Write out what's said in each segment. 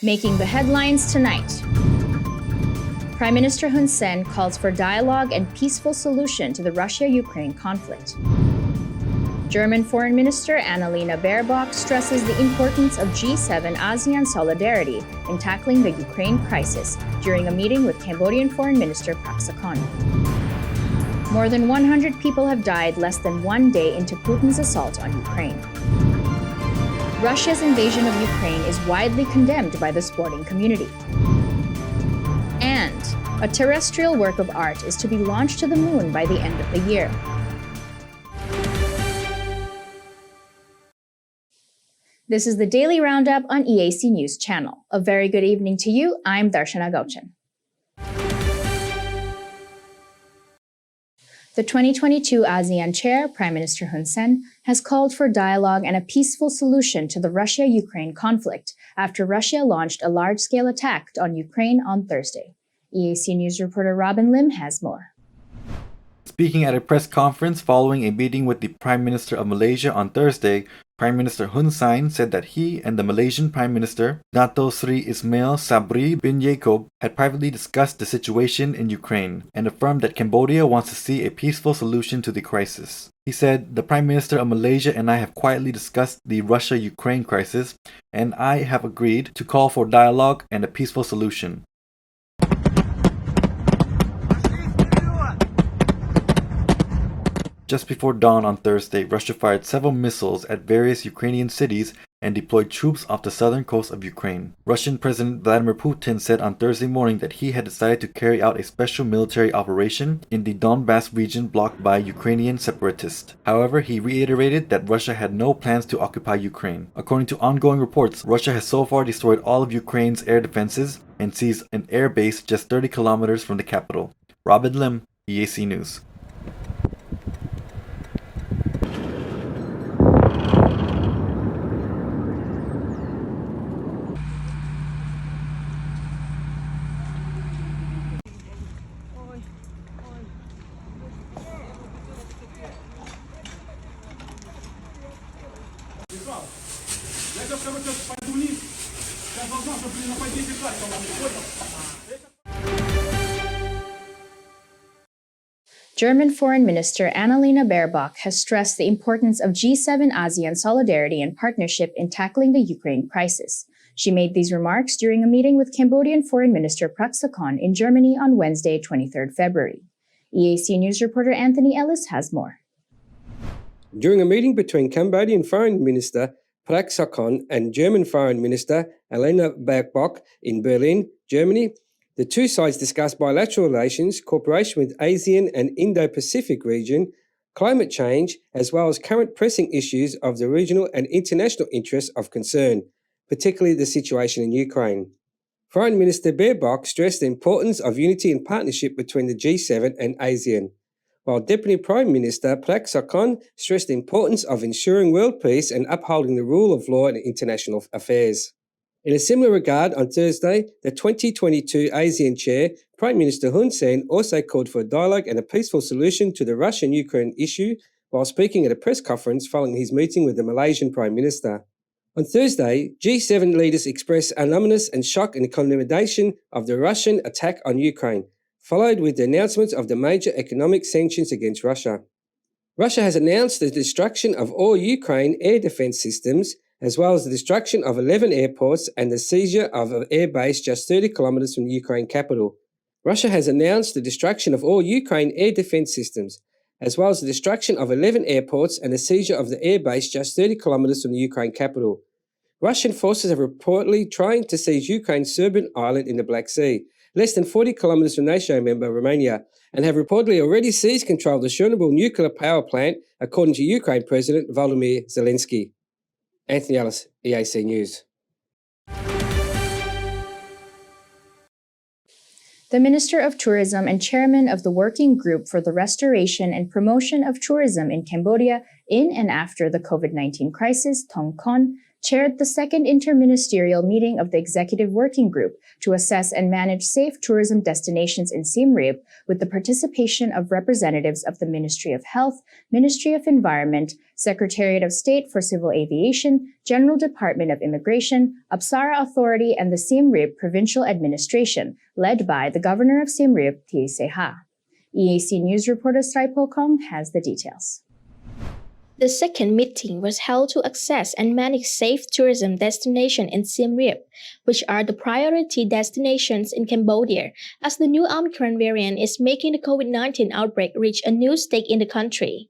Making the headlines tonight. Prime Minister Hun Sen calls for dialogue and peaceful solution to the Russia-Ukraine conflict. German Foreign Minister Annalena Baerbock stresses the importance of G7 ASEAN solidarity in tackling the Ukraine crisis during a meeting with Cambodian Foreign Minister Prak Sokhonn. More than 100 people have died less than 1 day into Putin's assault on Ukraine. Russia's invasion of Ukraine is widely condemned by the sporting community. And a terrestrial work of art is to be launched to the moon by the end of the year. This is the Daily Roundup on EAC News Channel. A very good evening to you. I'm Darshana Gauchan. The 2022 ASEAN Chair, Prime Minister Hun Sen, has called for dialogue and a peaceful solution to the Russia-Ukraine conflict after Russia launched a large-scale attack on Ukraine on Thursday. EAC News reporter Robin Lim has more. Speaking at a press conference following a meeting with the Prime Minister of Malaysia on Thursday, Prime Minister Hun Sen said that he and the Malaysian Prime Minister, Dato Sri Ismail Sabri bin Yaakob, had privately discussed the situation in Ukraine and affirmed that Cambodia wants to see a peaceful solution to the crisis. He said, "The Prime Minister of Malaysia and I have quietly discussed the Russia-Ukraine crisis, and I have agreed to call for dialogue and a peaceful solution." Just before dawn on Thursday, Russia fired several missiles at various Ukrainian cities and deployed troops off the southern coast of Ukraine. Russian President Vladimir Putin said on Thursday morning that he had decided to carry out a special military operation in the Donbas region blocked by Ukrainian separatists. However, he reiterated that Russia had no plans to occupy Ukraine. According to ongoing reports, Russia has so far destroyed all of Ukraine's air defenses and seized an air base just 30 kilometers from the capital. Robin Lim, EAC News. German Foreign Minister Annalena Baerbock has stressed the importance of G7 ASEAN solidarity and partnership in tackling the Ukraine crisis. She made these remarks during a meeting with Cambodian Foreign Minister Prak Sokhonn in Germany on Wednesday, 23rd February. EAC News reporter Anthony Ellis has more. During a meeting between Cambodian Foreign Minister Prak Sokhonn and German Foreign Minister Annalena Baerbock in Berlin, Germany, the two sides discussed bilateral relations, cooperation with ASEAN and Indo-Pacific region, climate change, as well as current pressing issues of the regional and international interests of concern, particularly the situation in Ukraine. Foreign Minister Baerbock stressed the importance of unity and partnership between the G7 and ASEAN, while Deputy Prime Minister Prak Sokhonn stressed the importance of ensuring world peace and upholding the rule of law in international affairs. In a similar regard, on Thursday, the 2022 ASEAN Chair, Prime Minister Hun Sen, also called for a dialogue and a peaceful solution to the Russian-Ukraine issue while speaking at a press conference following his meeting with the Malaysian Prime Minister. On Thursday, G7 leaders expressed unanimous and shock and condemnation of the Russian attack on Ukraine, followed with the announcement of the major economic sanctions against Russia. Russia has announced the destruction of all Ukraine air defense systems, as well as the destruction of 11 airports and the seizure of an air base just 30 kilometers from the Ukraine capital. Russia has announced the destruction of all Ukraine air defense systems, as well as the destruction of 11 airports and the seizure of the air base just 30 kilometers from the Ukraine capital. Russian forces are reportedly trying to seize Ukraine's Serbian island in the Black Sea, less than 40 kilometers from NATO member Romania, and have reportedly already seized control of the Chernobyl nuclear power plant, according to Ukraine President Volodymyr Zelensky. Anthony Ellis, EAC News. The Minister of Tourism and Chairman of the Working Group for the Restoration and Promotion of Tourism in Cambodia in and after the COVID-19 crisis, Thong Khon, chaired the second interministerial meeting of the Executive Working Group to assess and manage safe tourism destinations in Siem Reap with the participation of representatives of the Ministry of Health, Ministry of Environment, Secretariat of State for Civil Aviation, General Department of Immigration, Apsara Authority, and the Siem Reap Provincial Administration, led by the Governor of Siem Reap, T. Seha. EAC News reporter Srai Pokong has the details. The second meeting was held to assess and manage safe tourism destinations in Siem Reap, which are the priority destinations in Cambodia, as the new Omicron variant is making the COVID-19 outbreak reach a new stage in the country.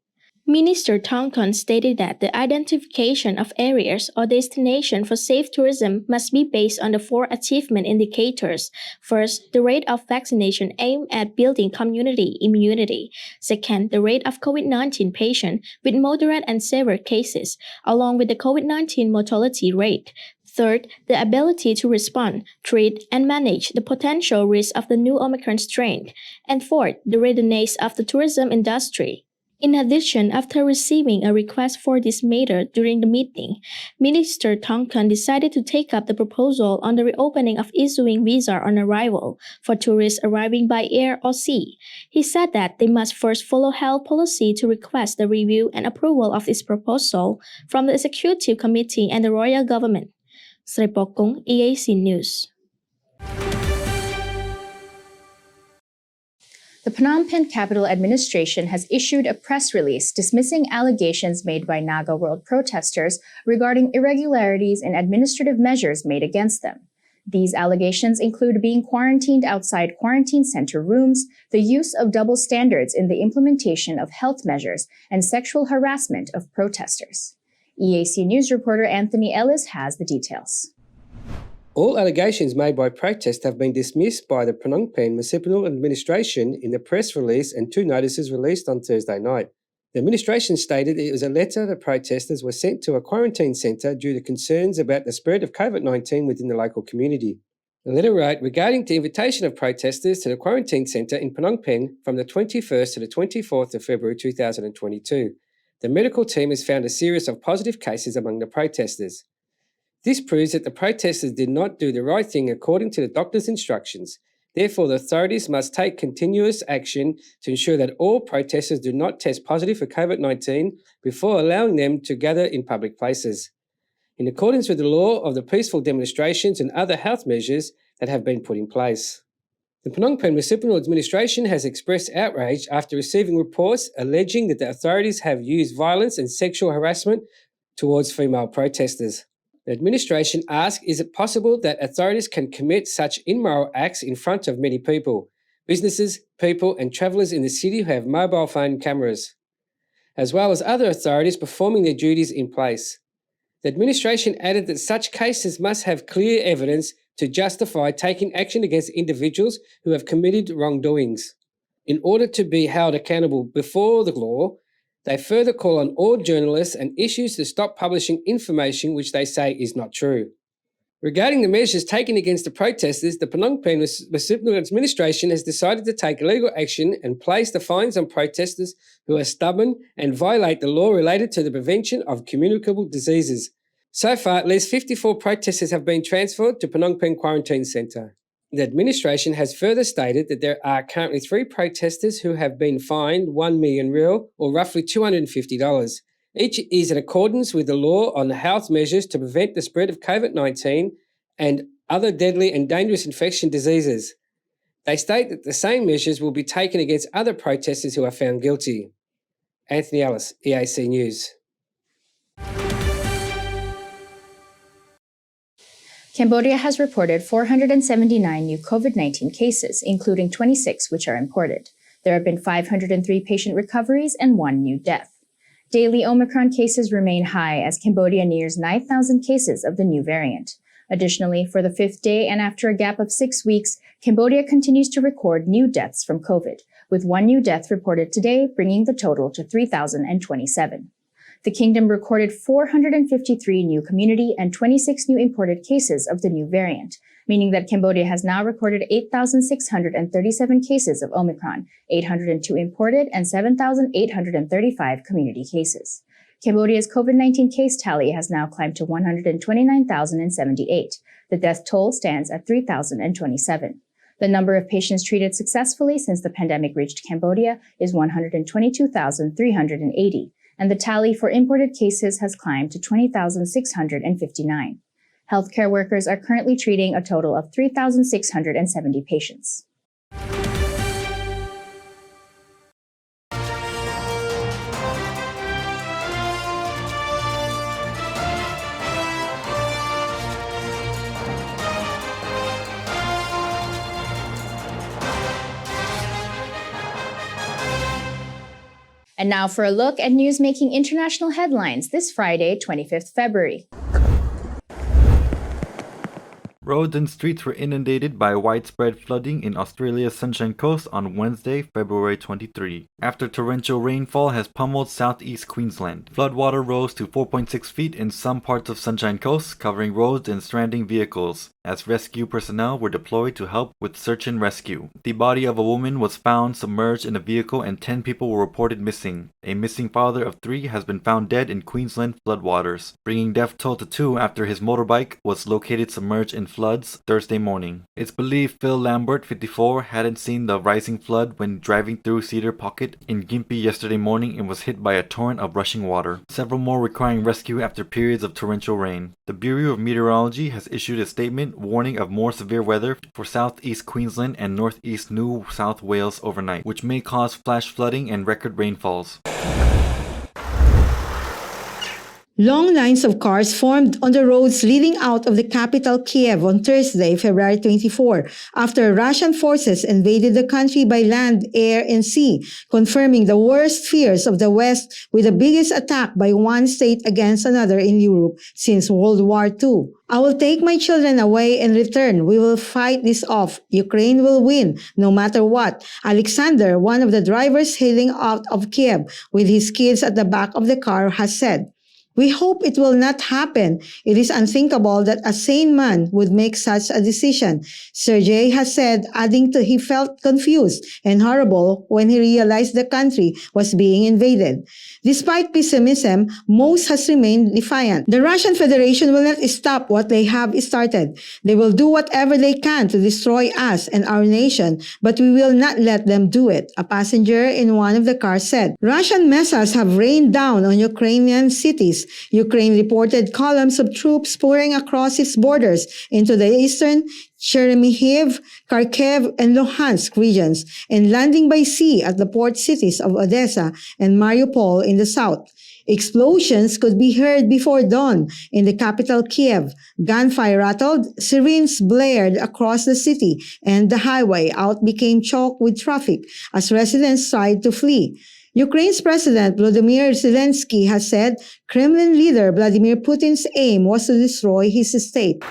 Minister Thongthon stated that the identification of areas or destinations for safe tourism must be based on the 4 achievement indicators. First, the rate of vaccination aimed at building community immunity. Second, the rate of COVID-19 patients with moderate and severe cases, along with the COVID-19 mortality rate. Third, the ability to respond, treat, and manage the potential risk of the new Omicron strain. And fourth, the readiness of the tourism industry. In addition, after receiving a request for this matter during the meeting, Minister Thongthon decided to take up the proposal on the reopening of issuing visa on arrival for tourists arriving by air or sea. He said that they must first follow health policy to request the review and approval of this proposal from the Executive Committee and the Royal Government. Srai Pokong, EAC News. The Phnom Penh Capital Administration has issued a press release dismissing allegations made by Naga World protesters regarding irregularities in administrative measures made against them. These allegations include being quarantined outside quarantine center rooms, the use of double standards in the implementation of health measures, and sexual harassment of protesters. EAC News reporter Anthony Ellis has the details. All allegations made by protest have been dismissed by the Phnom Penh Municipal Administration in the press release and 2 notices released on Thursday night. The administration stated it was a letter the protesters were sent to a quarantine centre due to concerns about the spread of COVID-19 within the local community. The letter wrote regarding the invitation of protesters to the quarantine centre in Phnom Penh from the 21st to the 24th of February 2022. The medical team has found a series of positive cases among the protesters. This proves that the protesters did not do the right thing according to the doctor's instructions. Therefore, the authorities must take continuous action to ensure that all protesters do not test positive for COVID-19 before allowing them to gather in public places, in accordance with the law of the peaceful demonstrations and other health measures that have been put in place. The Phnom Penh Municipal Administration has expressed outrage after receiving reports alleging that the authorities have used violence and sexual harassment towards female protesters. The administration asks, is it possible that authorities can commit such immoral acts in front of many people, businesses, people and travellers in the city who have mobile phone cameras, as well as other authorities performing their duties in place? The administration added that such cases must have clear evidence to justify taking action against individuals who have committed wrongdoings. In order to be held accountable before the law, they further call on all journalists and issues to stop publishing information which they say is not true. Regarding the measures taken against the protesters, the Phnom Penh Municipal Administration has decided to take legal action and place the fines on protesters who are stubborn and violate the law related to the prevention of communicable diseases. So far, at least 54 protesters have been transferred to Phnom Penh Quarantine Centre. The administration has further stated that there are currently 3 protesters who have been fined 1 million riel, or roughly $250. Each is in accordance with the law on the health measures to prevent the spread of COVID-19 and other deadly and dangerous infection diseases. They state that the same measures will be taken against other protesters who are found guilty. Anthony Ellis, EAC News. Cambodia has reported 479 new COVID-19 cases, including 26 which are imported. There have been 503 patient recoveries and 1 new death. Daily Omicron cases remain high as Cambodia nears 9,000 cases of the new variant. Additionally, for the 5th day and after a gap of 6 weeks, Cambodia continues to record new deaths from COVID, with 1 new death reported today, bringing the total to 3,027. The kingdom recorded 453 new community and 26 new imported cases of the new variant, meaning that Cambodia has now recorded 8,637 cases of Omicron, 802 imported, and 7,835 community cases. Cambodia's COVID-19 case tally has now climbed to 129,078. The death toll stands at 3,027. The number of patients treated successfully since the pandemic reached Cambodia is 122,380, and the tally for imported cases has climbed to 20,659. Healthcare workers are currently treating a total of 3,670 patients. And now for a look at news making international headlines this Friday, 25th February. Roads and streets were inundated by widespread flooding in Australia's Sunshine Coast on Wednesday, February 23, after torrential rainfall has pummeled southeast Queensland. Floodwater rose to 4.6 feet in some parts of Sunshine Coast, covering roads and stranding vehicles, as rescue personnel were deployed to help with search and rescue. The body of a woman was found submerged in a vehicle and 10 people were reported missing. A missing father of 3 has been found dead in Queensland floodwaters, bringing death toll to 2 after his motorbike was located submerged in floods Thursday morning. It's believed Phil Lambert, 54, hadn't seen the rising flood when driving through Cedar Pocket in Gympie yesterday morning and was hit by a torrent of rushing water. Several more requiring rescue after periods of torrential rain. The Bureau of Meteorology has issued a statement warning of more severe weather for southeast Queensland and northeast New South Wales overnight, which may cause flash flooding and record rainfalls. Long lines of cars formed on the roads leading out of the capital Kiev on Thursday, February 24, after Russian forces invaded the country by land, air, and sea, confirming the worst fears of the West with the biggest attack by one state against another in Europe since World War II. I will take my children away and return. We will fight this off. Ukraine will win, no matter what. Alexander, one of the drivers hailing out of Kiev with his kids at the back of the car, has said. We hope it will not happen. It is unthinkable that a sane man would make such a decision, Sergei has said, adding to he felt confused and horrible when he realized the country was being invaded. Despite pessimism, most has remained defiant. The Russian Federation will not stop what they have started. They will do whatever they can to destroy us and our nation, but we will not let them do it, a passenger in one of the cars said. Russian missiles have rained down on Ukrainian cities. Ukraine reported columns of troops pouring across its borders into the eastern Chernihiv, Kharkiv, and Luhansk regions, and landing by sea at the port cities of Odessa and Mariupol in the south. Explosions could be heard before dawn in the capital Kiev. Gunfire rattled, sirens blared across the city, and the highway out became choked with traffic as residents tried to flee. Ukraine's President Volodymyr Zelensky has said Kremlin leader Vladimir Putin's aim was to destroy his state.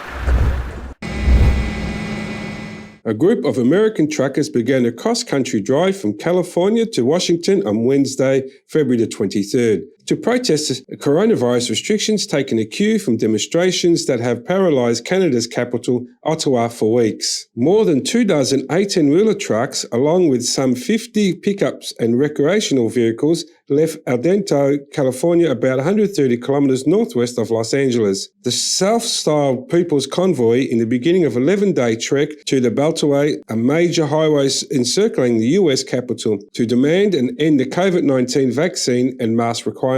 A group of American truckers began a cross-country drive from California to Washington on Wednesday, February the 23rd, to protest coronavirus restrictions taking a cue from demonstrations that have paralysed Canada's capital, Ottawa, for weeks. More than 24 18-wheeler trucks, along with some 50 pickups and recreational vehicles, left Ardento, California, about 130 kilometres northwest of Los Angeles. The self-styled People's Convoy in the beginning of an 11-day trek to the Beltway, a major highway encircling the US capital, to demand and end the COVID-19 vaccine and mask requirements.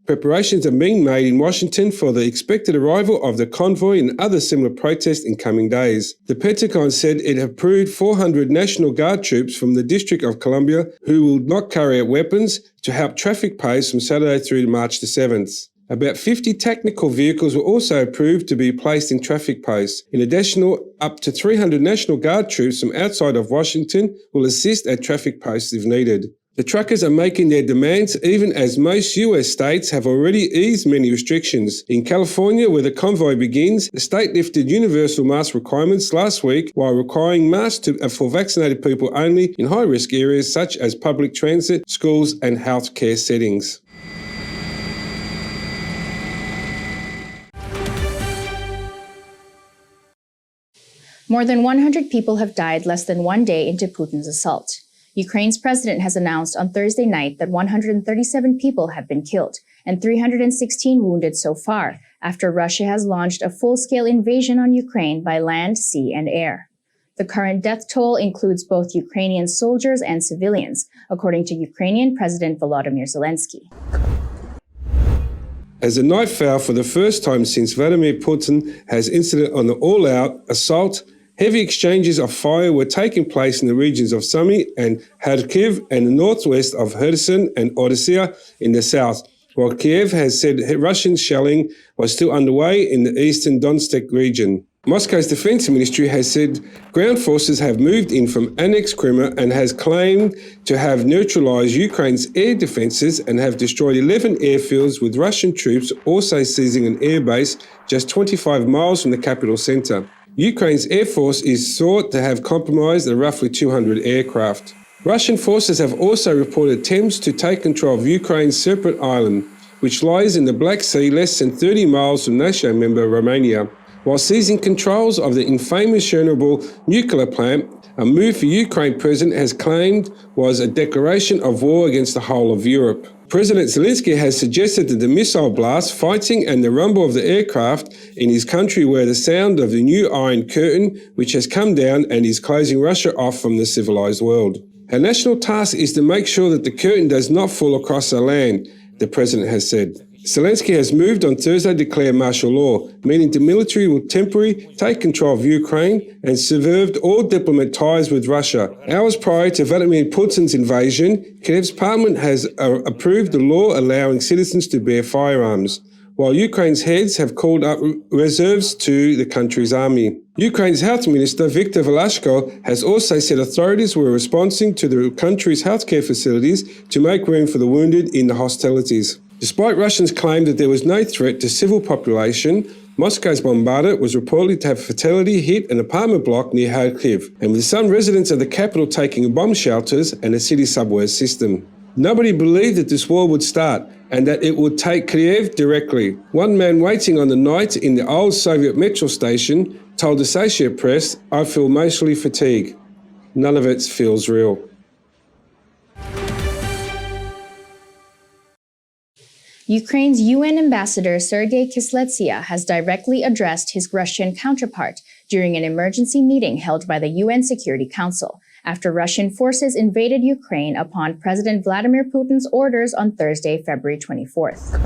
Preparations are being made in Washington for the expected arrival of the convoy and other similar protests in coming days. The Pentagon said it approved 400 National Guard troops from the District of Columbia who will not carry out weapons to help traffic pace from Saturday through to March the 7th. About 50 technical vehicles were also approved to be placed in traffic posts. In addition, up to 300 National Guard troops from outside of Washington will assist at traffic posts if needed. The truckers are making their demands even as most US states have already eased many restrictions. In California, where the convoy begins, the state lifted universal mask requirements last week while requiring masks for vaccinated people only in high-risk areas such as public transit, schools and healthcare settings. More than 100 people have died less than one day into Putin's assault. Ukraine's president has announced on Thursday night that 137 people have been killed and 316 wounded so far after Russia has launched a full-scale invasion on Ukraine by land, sea, and air. The current death toll includes both Ukrainian soldiers and civilians, according to Ukrainian President Volodymyr Zelensky. As the night fell for the first time since Vladimir Putin has incident on the all-out assault, heavy exchanges of fire were taking place in the regions of Sumy and Kharkiv and the northwest of Kherson and Odessa in the south, while Kiev has said Russian shelling was still underway in the eastern Donetsk region. Moscow's defense ministry has said ground forces have moved in from annexed Crimea and has claimed to have neutralized Ukraine's air defenses and have destroyed 11 airfields, with Russian troops also seizing an airbase just 25 miles from the capital center. Ukraine's air force is thought to have compromised roughly 200 aircraft. Russian forces have also reported attempts to take control of Ukraine's separate island, which lies in the Black Sea less than 30 miles from NATO member Romania, while seizing controls of the infamous Chernobyl nuclear plant, a move the Ukraine president has claimed was a declaration of war against the whole of Europe. President Zelensky has suggested that the missile blast, fighting and the rumble of the aircraft in his country were the sound of the new Iron Curtain, which has come down and is closing Russia off from the civilized world. Our national task is to make sure that the curtain does not fall across our land, the president has said. Zelensky has moved on Thursday to declare martial law, meaning the military will temporarily take control of Ukraine and severed all diplomatic ties with Russia. Hours prior to Vladimir Putin's invasion, Kiev's parliament has approved a law allowing citizens to bear firearms, while Ukraine's heads have called up reserves to the country's army. Ukraine's health minister, Viktor Velashko, has also said authorities were responding to the country's healthcare facilities to make room for the wounded in the hostilities. Despite Russians' claim that there was no threat to civil population, Moscow's bombardment was reportedly to have fatality hit an apartment block near Kharkiv, and with some residents of the capital taking bomb shelters and the city subway system. Nobody believed that this war would start and that it would take Kiev directly. One man waiting on the night in the old Soviet metro station told Associated Press, "I feel mostly fatigued. None of it feels real." Ukraine's UN ambassador Sergei Kisletsya has directly addressed his Russian counterpart during an emergency meeting held by the UN Security Council after Russian forces invaded Ukraine upon President Vladimir Putin's orders on Thursday, February 24th.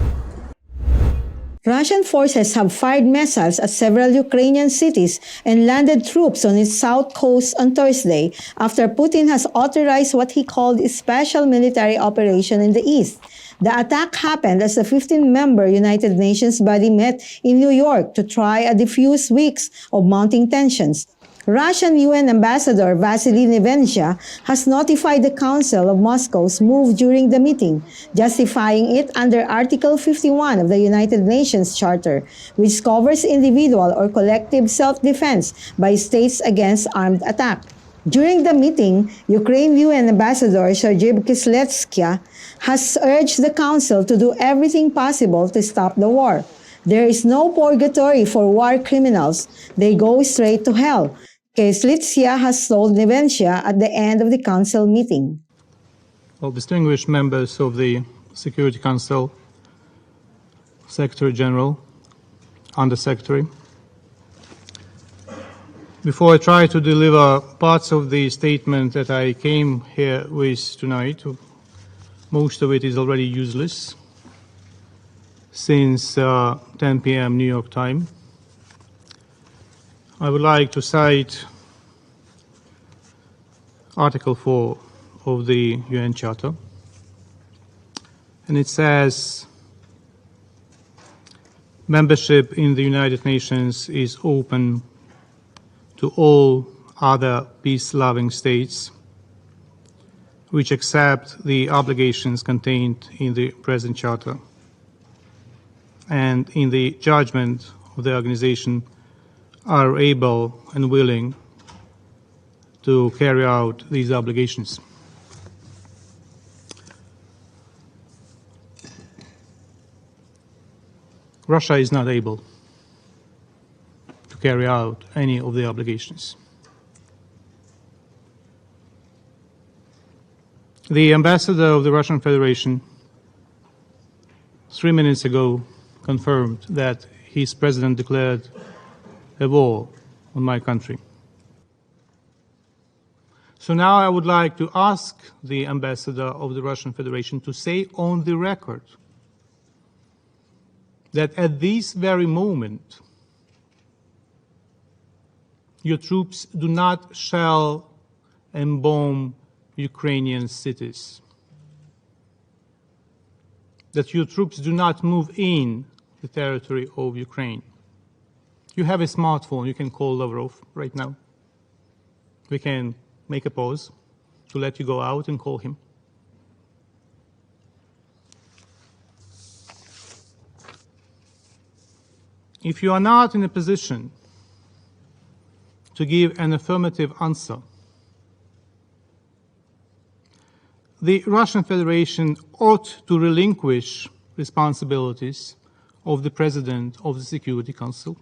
Russian forces have fired missiles at several Ukrainian cities and landed troops on its south coast on Thursday after Putin has authorized what he called a special military operation in the east. The attack happened as the 15-member United Nations body met in New York to try to defuse weeks of mounting tensions. Russian UN Ambassador Vasily Nevencia has notified the Council of Moscow's move during the meeting, justifying it under Article 51 of the United Nations Charter, which covers individual or collective self-defense by states against armed attack. During the meeting, Ukraine UN Ambassador Sergei Kisletsya has urged the Council to do everything possible to stop the war. There is no purgatory for war criminals. They go straight to hell, Kisletsya has told Nevencia at the end of the Council meeting. Well, distinguished members of the Security Council, Secretary General, Under-Secretary, before I try to deliver parts of the statement that I came here with tonight, most of it is already useless since 10 p.m. New York time. I would like to cite Article 4 of the UN Charter, and it says, membership in the United Nations is open to all other peace-loving states which accept the obligations contained in the present Charter and in the judgment of the organization are able and willing to carry out these obligations. Russia is not able to carry out any of the obligations. The ambassador of the Russian Federation 3 minutes ago confirmed that his president declared a war on my country. So now I would like to ask the ambassador of the Russian Federation to say on the record that at this very moment your troops do not shell and bomb Ukrainian cities, that your troops do not move in the territory of Ukraine. You have a smartphone, you can call Lavrov right now. We can make a pause to let you go out and call him. If you are not in a position to give an affirmative answer, the Russian Federation ought to relinquish responsibilities of the President of the Security Council,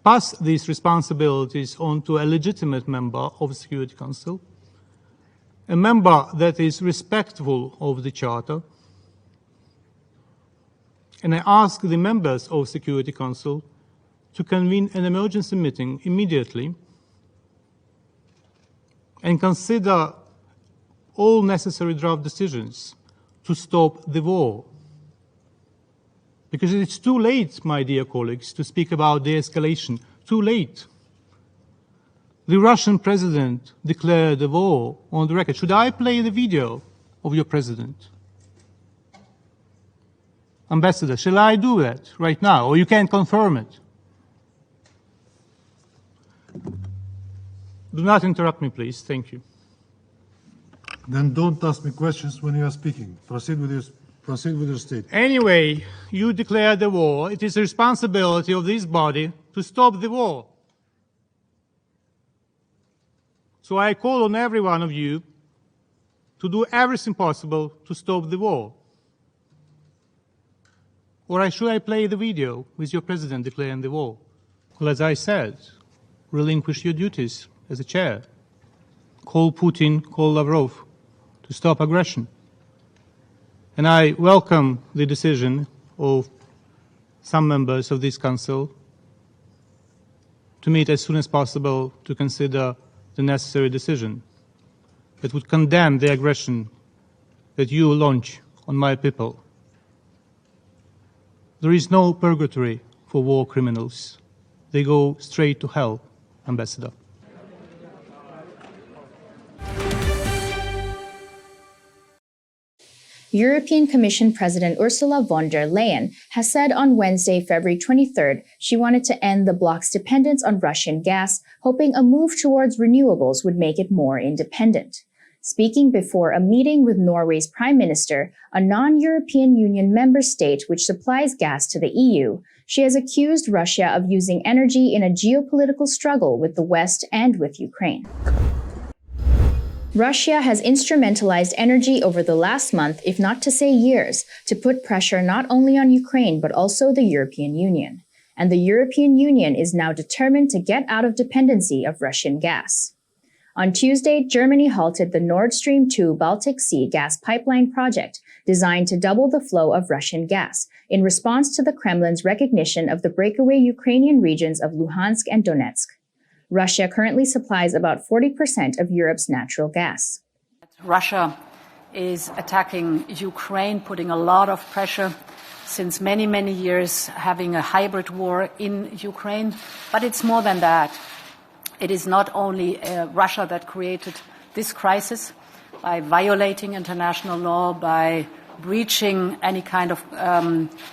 pass these responsibilities on to a legitimate member of the Security Council, a member that is respectful of the Charter, and I ask the members of the Security Council to convene an emergency meeting immediately and consider all necessary draft decisions to stop the war. Because it's too late, my dear colleagues, to speak about de-escalation. Too late. The Russian president declared a war on the record. Should I play the video of your president? Ambassador, shall I do that right now, or you can confirm it? Do not interrupt me, please. Thank you. Then don't ask me questions when you are speaking. Proceed with your statement. Anyway, you declared the war. It is the responsibility of this body to stop the war. So I call on every one of you to do everything possible to stop the war. Or should I play the video with your president declaring the war? Well, as I said, relinquish your duties as a chair. Call Putin, call Lavrov to stop aggression. And I welcome the decision of some members of this council to meet as soon as possible to consider the necessary decision that would condemn the aggression that you launch on my people. There is no purgatory for war criminals. They go straight to hell, Ambassador. European Commission President Ursula von der Leyen has said on Wednesday, February 23rd, she wanted to end the bloc's dependence on Russian gas, hoping a move towards renewables would make it more independent. Speaking before a meeting with Norway's Prime Minister, a non-European Union member state which supplies gas to the EU, she has accused Russia of using energy in a geopolitical struggle with the West and with Ukraine. Russia has instrumentalized energy over the last month, if not to say years, to put pressure not only on Ukraine but also the European Union. And the European Union is now determined to get out of dependency of Russian gas. On Tuesday, Germany halted the Nord Stream 2 Baltic Sea gas pipeline project designed to double the flow of Russian gas in response to the Kremlin's recognition of the breakaway Ukrainian regions of Luhansk and Donetsk. Russia currently supplies about 40% of Europe's natural gas. Russia is attacking Ukraine, putting a lot of pressure since many, many years, having a hybrid war in Ukraine. But it's more than that. It is not only Russia that created this crisis by violating international law, by breaching any kind of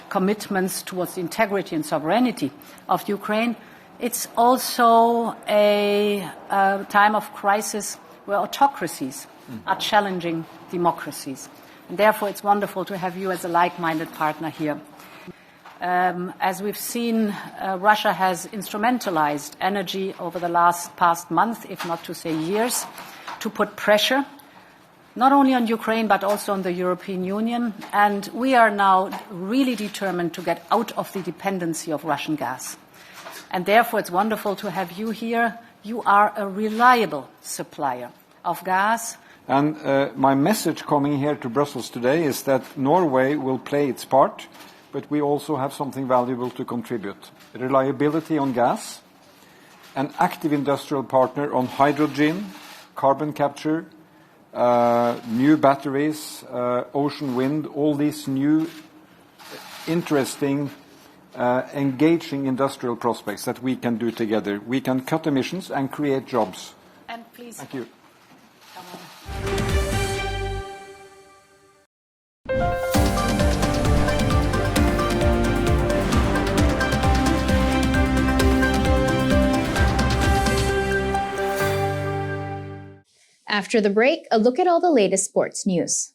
commitments towards the integrity and sovereignty of Ukraine. It's also a time of crisis where autocracies are challenging democracies. And therefore, it's wonderful to have you as a like-minded partner here. As we've seen, Russia has instrumentalized energy over the past month, if not to say years, to put pressure not only on Ukraine but also on the European Union. And we are now really determined to get out of the dependency of Russian gas. And therefore, it's wonderful to have you here. You are a reliable supplier of gas, And my message coming here to Brussels today is that Norway will play its part, but we also have something valuable to contribute. Reliability on gas, an active industrial partner on hydrogen, carbon capture, new batteries, ocean wind, all these new interesting, engaging industrial prospects that we can do together. We can cut emissions and create jobs. And please. Thank you. Come on. After the break, a look at all the latest sports news.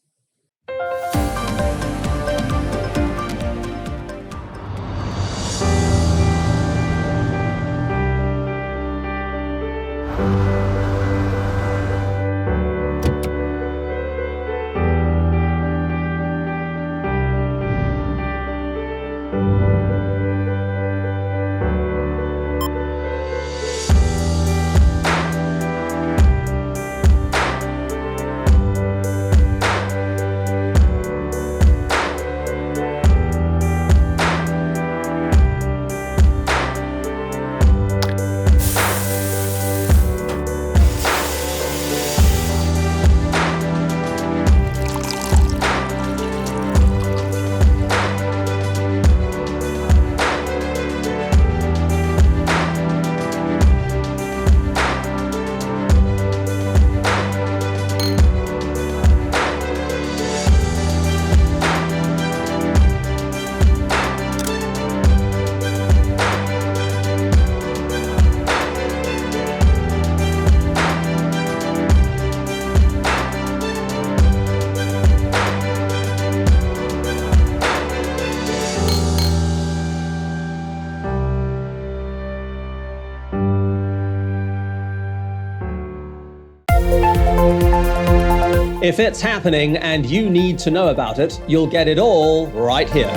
If it's happening and you need to know about it, you'll get it all right here.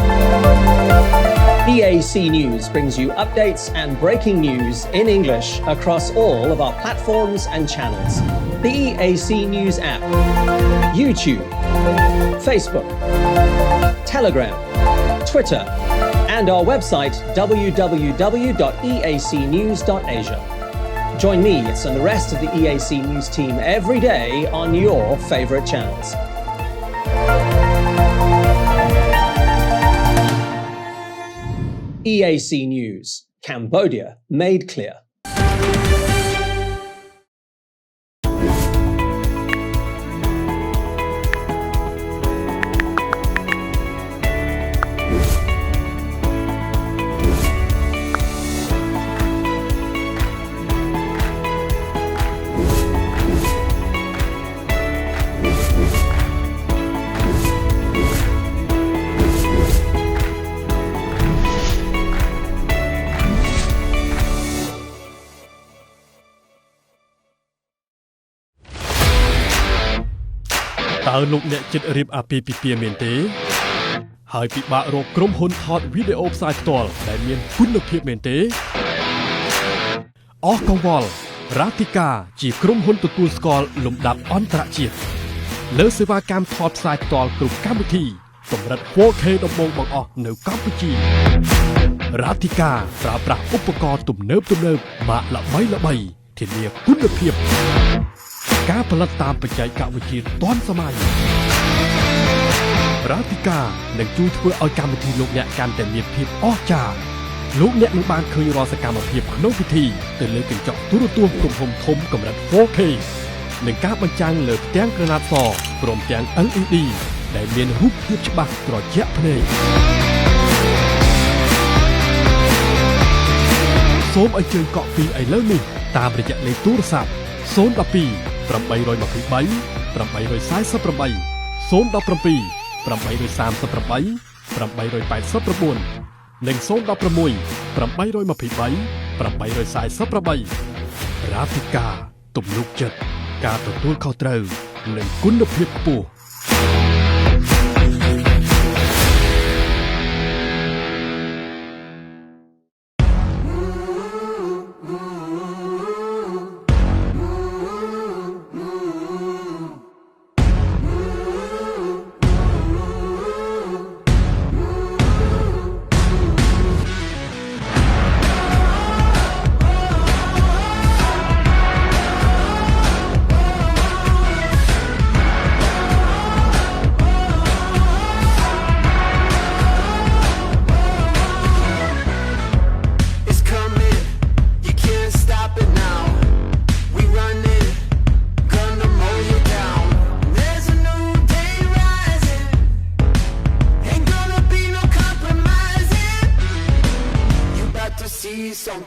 EAC News brings you updates and breaking news in English across all of our platforms and channels. The EAC News app, YouTube, Facebook, Telegram, Twitter, and our website www.eacnews.asia. Join me and the rest of the EAC News team every day on your favorite channels. EAC News, Cambodia made clear.តើលោកអ្នកចិត្តរៀបអាពាហ៍ពិពាហ៍មែនទេហើយពិបាករកក្រុមហ៊ុនថតវីដេអូផ្សាយផ្ទាល់ដែលមានគុណភាពមែនទេអស់កង្វល់រ៉ាទីកាជាក្រុមហ៊ុនទទួលស្គាល់លំដាប់អន្តរជាតិលើសេវាកម្មថតផ្សាយផ្ទាល់គ្រប់កម្មវិធីកម្រិត 4K ដំបូងបង្អស់នៅកម្ពុជារ៉ាទីកាប្រើប្រាស់ឧបករណ៍ទំនើបម៉ាកល្បីធានាគុណភាពការផលិតតាមបច្ចេកវិទ្យាទាន់សម័យរ៉ាទីកានឹងជួយធ្វើឲ្យកម្មវិធីលោកអ្នកកាន់តែមានភាពអស្ចារ្យលោកអ្នកនឹងបានឃើញរាល់សកម្មភាពក្នុងពិធីទៅលើកញ្ចក់ទូរទស្សន៍ទំហំធំកម្រិត 4K និងការបញ្ចាំងលើផ្ទាំងក្រណាត់សព្រមទាំង LED ដែលមានរូបភាពច្បាស់ត្រជាក់ភ្នែកសូមអញ្ជើញកក់ពីឥឡូវនេះតាមរយៈលេខទូរស័ព្ទ012 823 848 017 838 889និង016 823 848រ៉ាហ្វីកាទំនុកចិត្តការទទួលខុសត្រូវនិងគុណភាពខ្ពស់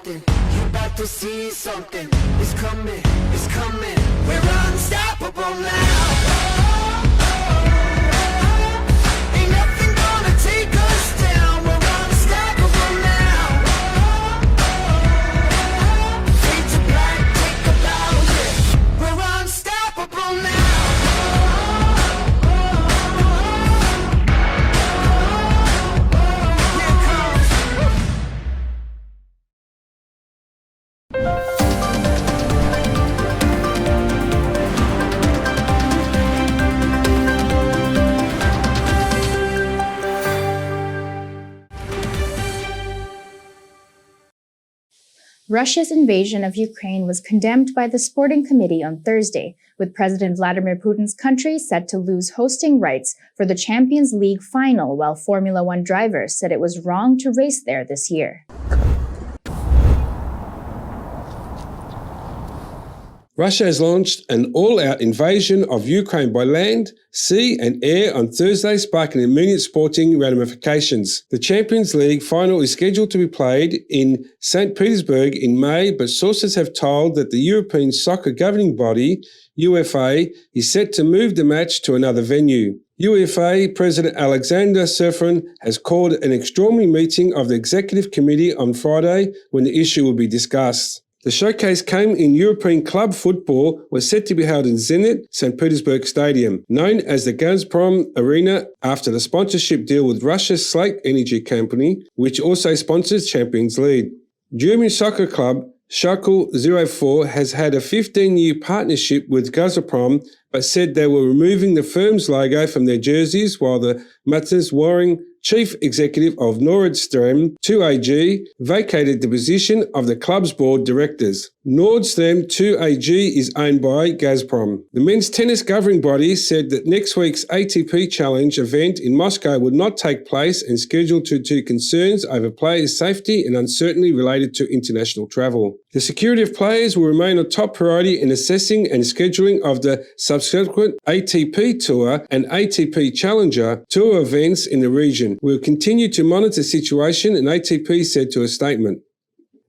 something. You about to see something. It's coming, it's coming. We're unstoppable now. Ain't nothing gonna take us down. We're unstoppable now. Fade to black, take a bow, yeah. We're unstoppable now. Russia's invasion of Ukraine was condemned by the Sporting Committee on Thursday, with President Vladimir Putin's country set to lose hosting rights for the Champions League final, while Formula One drivers said it was wrong to race there this year. Russia has launched an all-out invasion of Ukraine by land, sea and air on Thursday, sparking immediate sporting ramifications. The Champions League final is scheduled to be played in St. Petersburg in May, but sources have told that the European soccer governing body, UEFA, is set to move the match to another venue. UEFA President Alexander Serfin has called an extraordinary meeting of the Executive Committee on Friday when the issue will be discussed. The showcase came in European club football, was set to be held in Zenit St. Petersburg Stadium, known as the Gazprom Arena after the sponsorship deal with Russia's Slate Energy Company, which also sponsors Champions League. German soccer club Schalke 04 has had a 15-year partnership with Gazprom, but said they were removing the firm's logo from their jerseys, while the Matthias Waring, chief executive of Nord Stream 2 AG, vacated the position of the club's board directors. Nord Stream 2 AG is owned by Gazprom. The men's tennis governing body said that next week's ATP Challenge event in Moscow would not take place and scheduled due to concerns over players' safety and uncertainty related to international travel. The security of players will remain a top priority in assessing and scheduling of the subsequent ATP Tour and ATP Challenger Tour events in the region. We will continue to monitor the situation, and ATP said to a statement.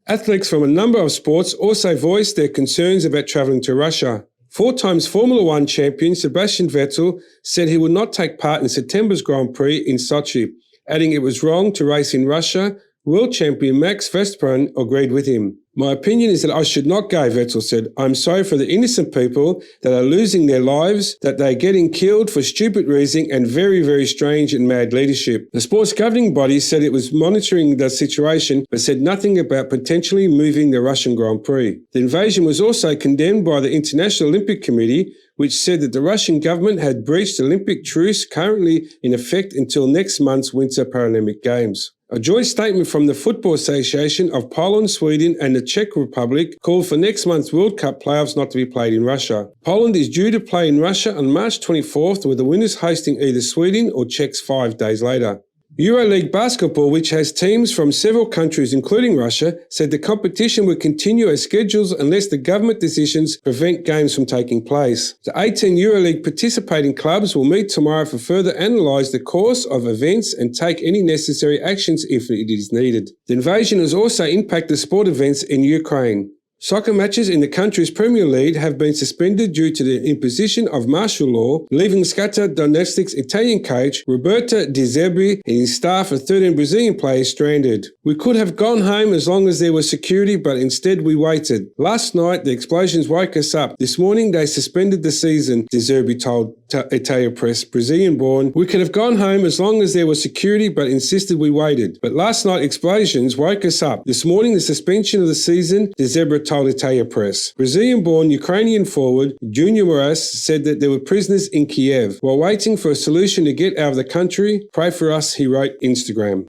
Athletes from a number of sports also voiced their concerns about travelling to Russia. 4 times Formula One champion Sebastian Vettel said he would not take part in September's Grand Prix in Sochi, adding it was wrong to race in Russia. World champion Max Verstappen agreed with him. My opinion is that I should not go, Vettel said. I'm sorry for the innocent people that are losing their lives, that they're getting killed for stupid reasoning and very, very strange and mad leadership. The sports governing body said it was monitoring the situation, but said nothing about potentially moving the Russian Grand Prix. The invasion was also condemned by the International Olympic Committee, which said that the Russian government had breached the Olympic truce currently in effect until next month's Winter Paralympic Games. A joint statement from the Football Association of Poland, Sweden and the Czech Republic called for next month's World Cup playoffs not to be played in Russia. Poland is due to play in Russia on March 24th, with the winners hosting either Sweden or Czechs 5 days later. EuroLeague Basketball, which has teams from several countries including Russia, said the competition will continue as scheduled unless the government decisions prevent games from taking place. The 18 EuroLeague participating clubs will meet tomorrow for further analyse the course of events and take any necessary actions if it is needed. The invasion has also impacted sport events in Ukraine. Soccer matches in the country's Premier League have been suspended due to the imposition of martial law, leaving Shakhtar Donetsk's Italian coach Roberto Di Zerbi and his staff of 13 Brazilian players stranded. We could have gone home as long as there was security, but instead we waited. Last night, the explosions woke us up. This morning, they suspended the season, Di Zerbi told Italia Press, Brazilian-born. We could have gone home as long as there was security, but insisted we waited. But last night, explosions woke us up. This morning, the suspension of the season, Di Zerbi told Italia Press. Brazilian-born Ukrainian forward Junior Moraes said that there were prisoners in Kiev. While waiting for a solution to get out of the country, pray for us, he wrote Instagram.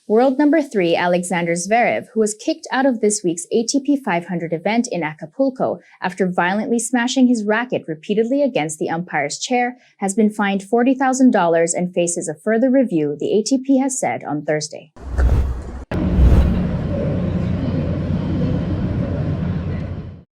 World number 3, Alexander Zverev, who was kicked out of this week's ATP 500 event in Acapulco after violently smashing his racket repeatedly against the umpire's chair, has been fined $40,000 and faces a further review, the ATP has said on Thursday.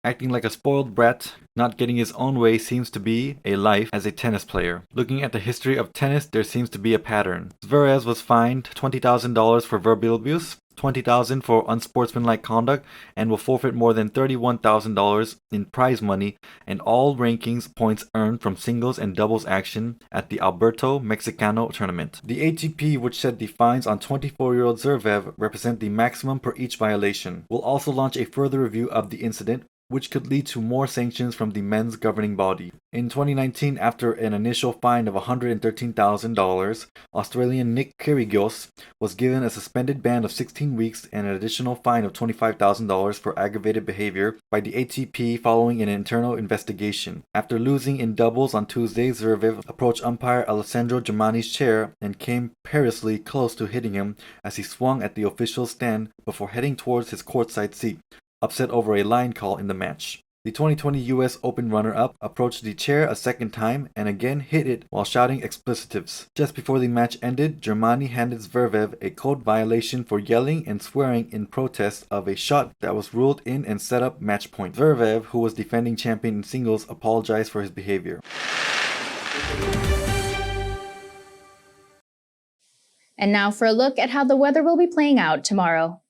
Acting like a spoiled brat, not getting his own way seems to be a life as a tennis player. Looking at the history of tennis, there seems to be a pattern. Zverev was fined $20,000 for verbal abuse, $20,000 for unsportsmanlike conduct, and will forfeit more than $31,000 in prize money and all rankings points earned from singles and doubles action at the Alberto Mexicano tournament. The ATP, which said the fines on 24-year-old Zverev represent the maximum per each violation, will also launch a further review of the incident, which could lead to more sanctions from the men's governing body. In 2019, after an initial fine of $113,000, Australian Nick Kyrgios was given a suspended ban of 16 weeks and an additional fine of $25,000 for aggravated behavior by the ATP following an internal investigation. After losing in doubles on Tuesday, Zverev approached umpire Alessandro Germani's chair and came perilously close to hitting him as he swung at the official's stand before heading towards his courtside seat, upset over a line call in the match. The 2020 US Open runner-up approached the chair a second time and again hit it while shouting explicitives. Just before the match ended, Germani handed Zverev a code violation for yelling and swearing in protest of a shot that was ruled in and set up match point. Zverev, who was defending champion in singles, apologized for his behavior. And now for a look at how the weather will be playing out tomorrow.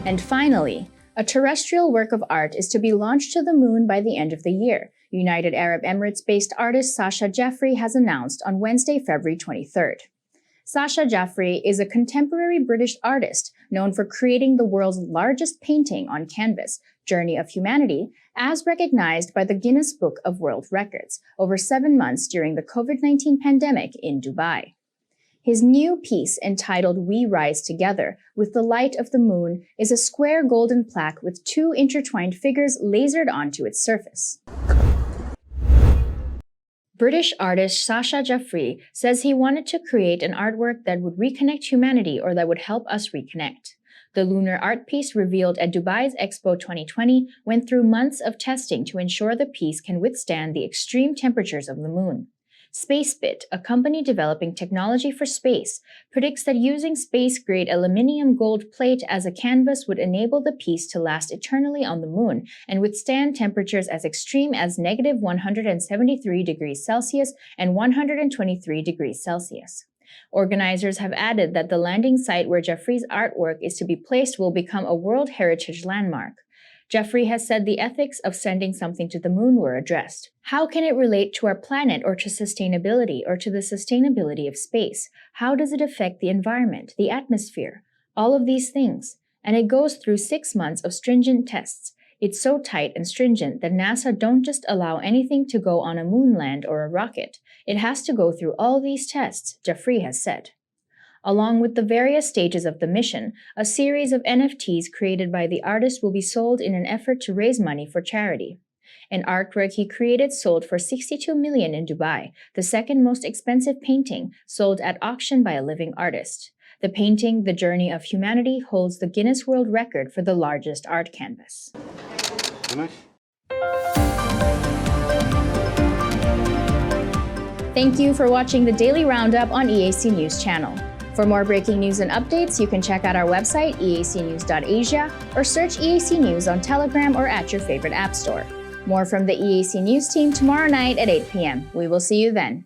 And finally, a terrestrial work of art is to be launched to the moon by the end of the year, United Arab Emirates-based artist Sasha Jaffrey has announced on Wednesday, February 23rd. Sasha Jaffrey is a contemporary British artist known for creating the world's largest painting on canvas, Journey of Humanity, as recognized by the Guinness Book of World Records over 7 months during the COVID-19 pandemic in Dubai. His new piece, entitled We Rise Together, with the Light of the Moon, is a square golden plaque with 2 intertwined figures lasered onto its surface. British artist Sasha Jaffrey says he wanted to create an artwork that would reconnect humanity or that would help us reconnect. The lunar art piece revealed at Dubai's Expo 2020 went through months of testing to ensure the piece can withstand the extreme temperatures of the moon. SpaceBit, a company developing technology for space, predicts that using space-grade aluminium gold plate as a canvas would enable the piece to last eternally on the moon and withstand temperatures as extreme as negative 173 degrees Celsius and 123 degrees Celsius. Organizers have added that the landing site where Jaffrey's artwork is to be placed will become a World Heritage Landmark. Jaffrey has said the ethics of sending something to the moon were addressed. How can it relate to our planet or to sustainability or to the sustainability of space? How does it affect the environment, the atmosphere? All of these things. And it goes through 6 months of stringent tests. It's so tight and stringent that NASA don't just allow anything to go on a moon land or a rocket. It has to go through all these tests, Jaffrey has said. Along with the various stages of the mission, a series of NFTs created by the artist will be sold in an effort to raise money for charity. An artwork he created sold for $62 million in Dubai, the second most expensive painting sold at auction by a living artist. The painting, The Journey of Humanity, holds the Guinness World Record for the largest art canvas. Thank you for watching the Daily Roundup on EAC News Channel. For more breaking news and updates, you can check out our website, eacnews.asia, or search EAC News on Telegram or at your favorite app store. More from the EAC News team tomorrow night at 8 p.m. We will see you then.